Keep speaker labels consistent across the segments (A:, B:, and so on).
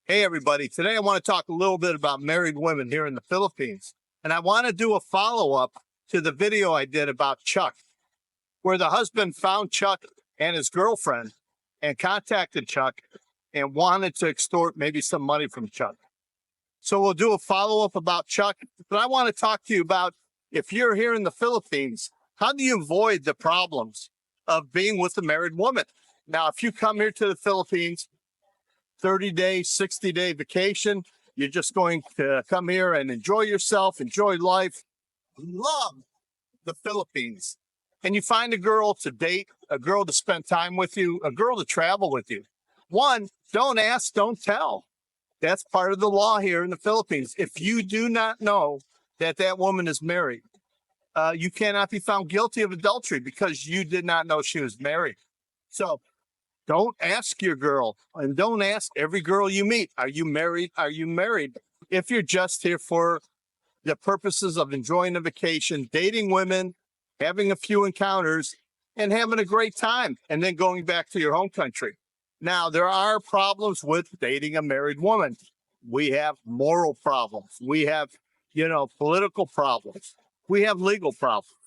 A: Hey everybody, today I want to talk a little bit about married women here in the Philippines. And I want to do a follow-up to the video I did about Chuck, where the husband found Chuck and his girlfriend and contacted Chuck and wanted to extort maybe some money from Chuck. So we'll do a follow-up about Chuck, but I want to talk to you about, if you're here in the Philippines, how do you avoid the problems of being with a married woman? Now, if you come here to the Philippines, 30-day, 60-day vacation. You're just going to come here and enjoy yourself, enjoy life, love the Philippines. And you find a girl to date, a girl to spend time with you, a girl to travel with you. One, don't ask, don't tell. That's part of the law here in the Philippines. If you do not know that that woman is married, you cannot be found guilty of adultery because you did not know she was married. So don't ask your girl, and don't ask every girl you meet, are you married? Are you married? If you're just here for the purposes of enjoying a vacation, dating women, having a few encounters, and having a great time, and then going back to your home country. Now, there are problems with dating a married woman. We have moral problems. We have, political problems. We have legal problems.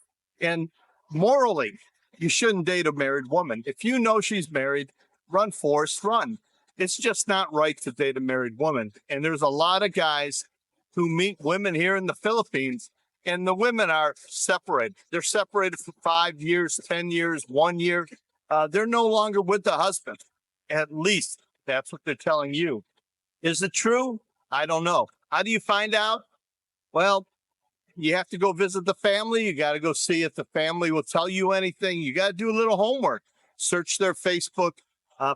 A: And morally, you shouldn't date a married woman. If you know she's married, run, Forrest, run. It's just not right to date a married woman. And there's a lot of guys who meet women here in the Philippines, and the women are separated. They're separated for 5 years, 10 years, 1 year. They're no longer with the husband. At least that's what they're telling you. Is it true? I don't know. How do you find out? Well, you have to go visit the family. You got to go see if the family will tell you anything. You got to do a little homework. Search their Facebook.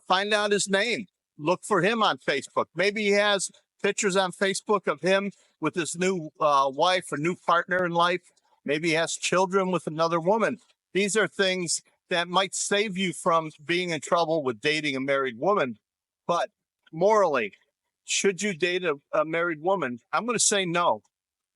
A: Find out his name. Look for him on Facebook. Maybe he has pictures on Facebook of him with his new wife or new partner in life. Maybe he has children with another woman. These are things that might save you from being in trouble with dating a married woman. But morally, should you date a married woman? I'm going to say no.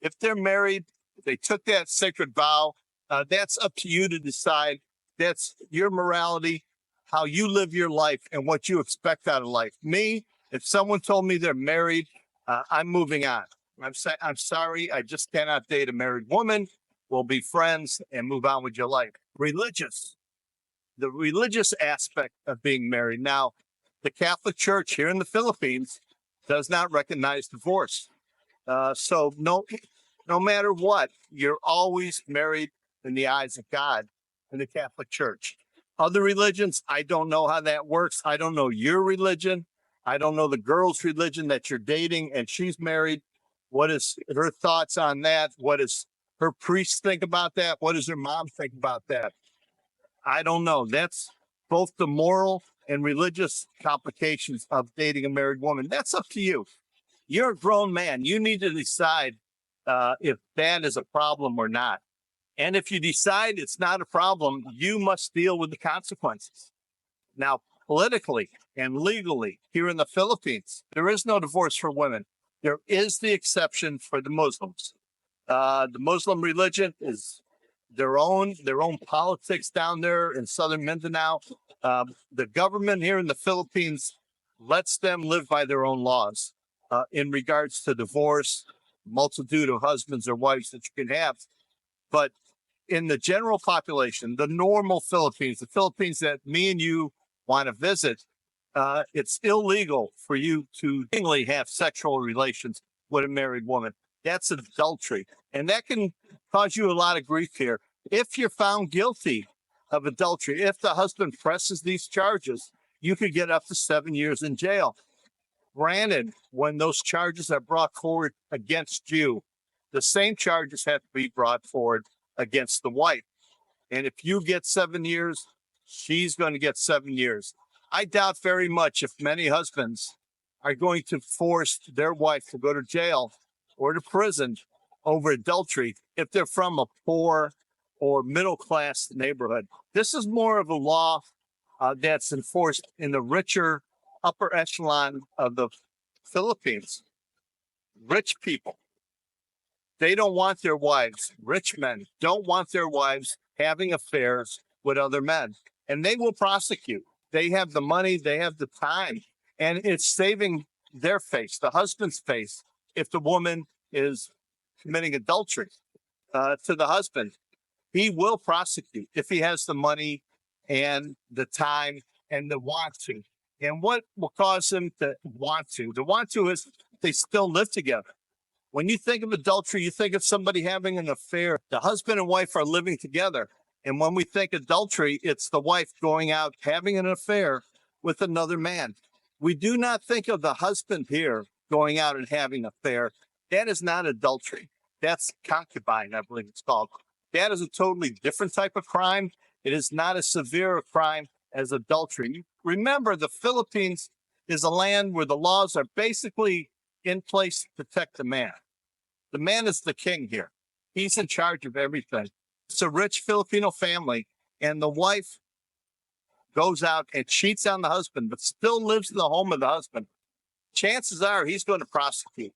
A: If they're married, they took that sacred vow. That's up to you to decide. That's your morality, how you live your life, and what you expect out of life. Me, if someone told me they're married, I'm moving on. I'm sorry, I just cannot date a married woman. We'll be friends and move on with your life. Religious. The religious aspect of being married. Now, the Catholic Church here in the Philippines does not recognize divorce. So no matter what, you're always married in the eyes of God in the Catholic Church. Other religions, I don't know how that works. I don't know your religion. I don't know the girl's religion that you're dating and she's married. What is her thoughts on that? What does her priest think about that? What does her mom think about that? I don't know. That's both the moral and religious complications of dating a married woman. That's up to you. You're a grown man. You need to decide if that is a problem or not. And if you decide it's not a problem, you must deal with the consequences. Now, politically and legally here in the Philippines, there is no divorce for women. There is the exception for the Muslims. The Muslim religion is their own politics down there in southern Mindanao. The government here in the Philippines lets them live by their own laws in regards to divorce, multitude of husbands or wives that you can have. But in the general population, the normal Philippines, the Philippines that me and you want to visit, it's illegal for you to have sexual relations with a married woman. That's adultery. And that can cause you a lot of grief here. If you're found guilty of adultery, if the husband presses these charges, you could get up to 7 years in jail. Granted, when those charges are brought forward against you, the same charges have to be brought forward against the wife. And if you get 7 years, she's going to get 7 years. I doubt very much if many husbands are going to force their wife to go to jail or to prison over adultery if they're from a poor or middle-class neighborhood. This is more of a law that's enforced in the richer upper echelon of the Philippines. Rich people, they don't want their wives, rich men don't want their wives having affairs with other men, and they will prosecute. They have the money, they have the time, and it's saving their face, the husband's face, if the woman is committing adultery to the husband. He will prosecute if he has the money and the time and the want to. And what will cause him to want to? The want to is they still live together. When you think of adultery, you think of somebody having an affair. The husband and wife are living together. And when we think adultery, it's the wife going out, having an affair with another man. We do not think of the husband here going out and having an affair. That is not adultery. That's concubine, I believe it's called. That is a totally different type of crime. It is not as severe a crime as adultery. Remember, the Philippines is a land where the laws are basically in place to protect the man. The man is the king here. He's in charge of everything. It's a rich Filipino family, and the wife goes out and cheats on the husband, but still lives in the home of the husband. Chances are he's going to prosecute.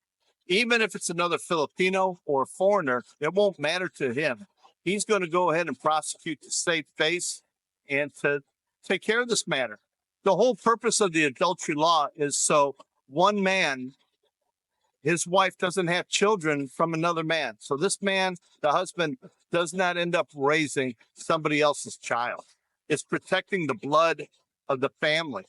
A: Even if it's another Filipino or a foreigner, it won't matter to him. He's going to go ahead and prosecute to save face and to take care of this matter. The whole purpose of the adultery law is so one man, his wife doesn't have children from another man. So this man, the husband, does not end up raising somebody else's child. It's protecting the blood of the family.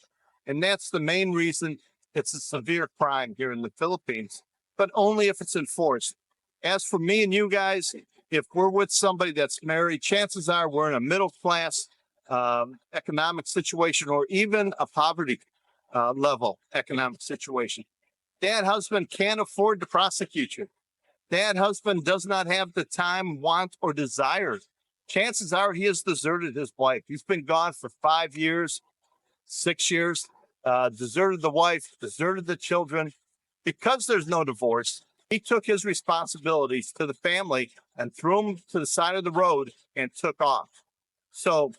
A: And that's the main reason it's a severe crime here in the Philippines, but only if it's enforced. As for me and you guys, if we're with somebody that's married, chances are we're in a middle class economic situation, or even a poverty level economic situation. That husband can't afford to prosecute you. That husband does not have the time, want, or desire. Chances are he has deserted his wife. He's been gone for 5 years, 6 years, deserted the wife, deserted the children. Because there's no divorce, he took his responsibilities to the family and threw them to the side of the road and took off. So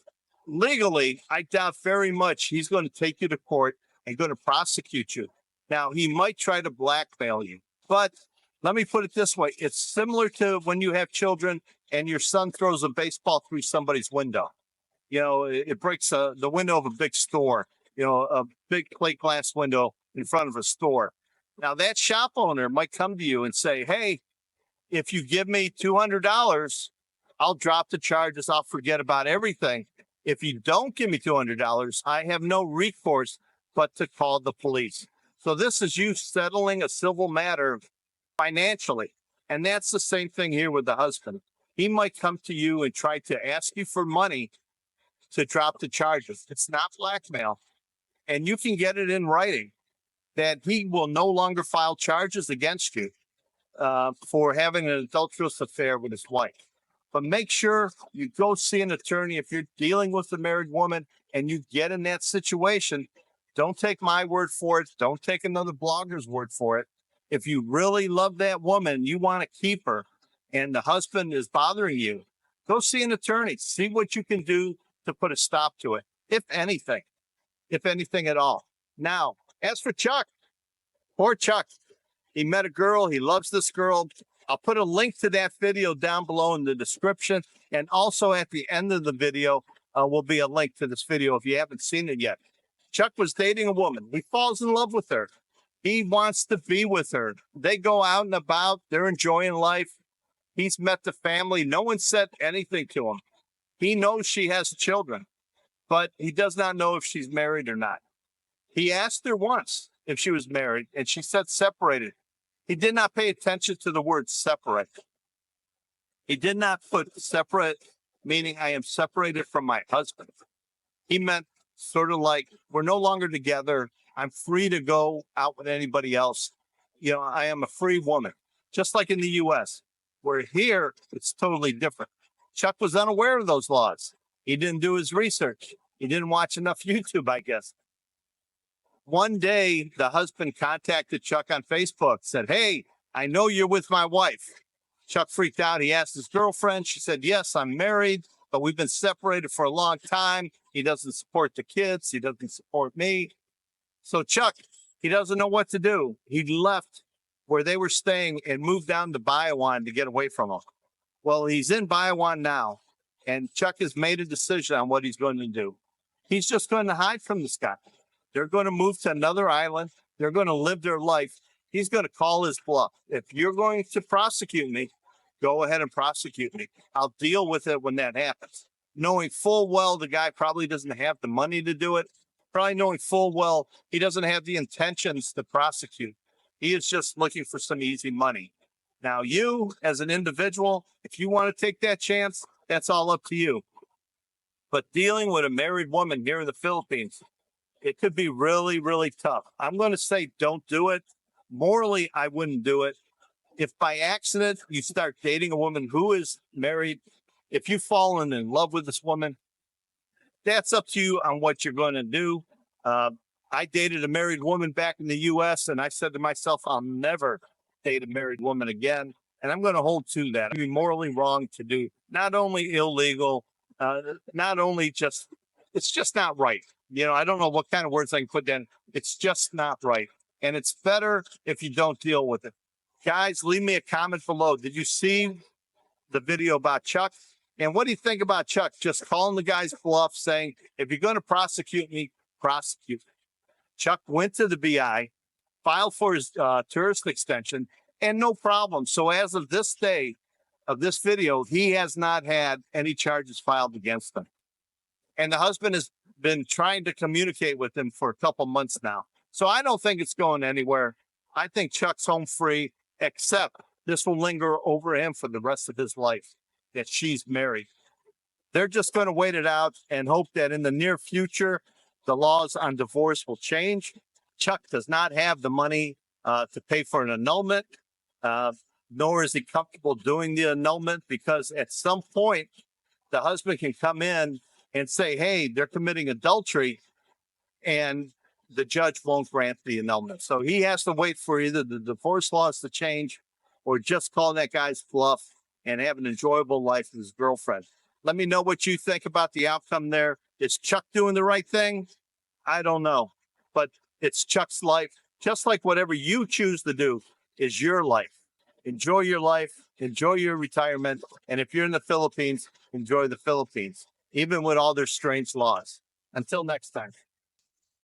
A: legally, I doubt very much he's going to take you to court and going to prosecute you. Now, he might try to blackmail you, but let me put it this way. It's similar to when you have children and your son throws a baseball through somebody's window. You know, it breaks the window of a big store, you know, a big plate glass window in front of a store. Now, that shop owner might come to you and say, hey, if you give me $200, I'll drop the charges. I'll forget about everything. If you don't give me $200, I have no recourse but to call the police. So this is you settling a civil matter financially. And that's the same thing here with the husband. He might come to you and try to ask you for money to drop the charges. It's not blackmail. And you can get it in writing that he will no longer file charges against you for having an adulterous affair with his wife. But make sure you go see an attorney if you're dealing with a married woman and you get in that situation. Don't take my word for it. Don't take another blogger's word for it. If you really love that woman, you want to keep her, and the husband is bothering you, go see an attorney. See what you can do to put a stop to it, if anything at all. Now, as for Chuck, poor Chuck, he met a girl. He loves this girl. I'll put a link to that video down below in the description. And also at the end of the video will be a link to this video if you haven't seen it yet. Chuck was dating a woman. He falls in love with her. He wants to be with her. They go out and about. They're enjoying life. He's met the family. No one said anything to him. He knows she has children, but he does not know if she's married or not. He asked her once if she was married, and she said separated. He did not pay attention to the word separate. He did not put separate, meaning I am separated from my husband. He meant sort of like, we're no longer together. I'm free to go out with anybody else. You know, I am a free woman, just like in the U.S., where here it's totally different. Chuck was unaware of those laws. He didn't do his research. He didn't watch enough YouTube, I guess. One day, the husband contacted Chuck on Facebook, said, hey, I know you're with my wife. Chuck freaked out. He asked his girlfriend. She said, yes, I'm married, but we've been separated for a long time. He doesn't support the kids. He doesn't support me. So Chuck, he doesn't know what to do. He left where they were staying and moved down to Bayawan to get away from them. Well, he's in Bayawan now, and Chuck has made a decision on what he's going to do. He's just going to hide from this guy. They're going to move to another island. They're going to live their life. He's going to call his bluff. If you're going to prosecute me, go ahead and prosecute me. I'll deal with it when that happens. Knowing full well the guy probably doesn't have the money to do it, probably knowing full well he doesn't have the intentions to prosecute. He is just looking for some easy money. Now, you as an individual, if you want to take that chance, that's all up to you. But dealing with a married woman here in the Philippines, it could be really, really tough. I'm going to say don't do it. Morally, I wouldn't do it. If by accident you start dating a woman who is married, if you've fallen in love with this woman, that's up to you on what you're going to do. I dated a married woman back in the U.S., and I said to myself, I'll never date a married woman again. And I'm going to hold to that. It'd be morally wrong to do, not only illegal, not only just, it's just not right. You know, I don't know what kind of words I can put down. It's just not right. And it's better if you don't deal with it. Guys, leave me a comment below. Did you see the video about Chuck? And what do you think about Chuck just calling the guy's bluff, saying, if you're going to prosecute me, prosecute me? Chuck went to the BI, filed for his tourist extension, and no problem. So as of this day of this video, he has not had any charges filed against him. And the husband has been trying to communicate with him for a couple months now. So I don't think it's going anywhere. I think Chuck's home free, except this will linger over him for the rest of his life, that she's married. They're just going to wait it out and hope that in the near future, the laws on divorce will change. Chuck does not have the money to pay for an annulment, nor is he comfortable doing the annulment, because at some point, the husband can come in and say, hey, they're committing adultery, and the judge won't grant the annulment. So he has to wait for either the divorce laws to change or just call that guy's bluff and have an enjoyable life with his girlfriend. Let me know what you think about the outcome there. Is Chuck doing the right thing? I don't know, but it's Chuck's life. Just like whatever you choose to do is your life. Enjoy your life, enjoy your retirement, and if you're in the Philippines, enjoy the Philippines, even with all their strange laws. Until next time.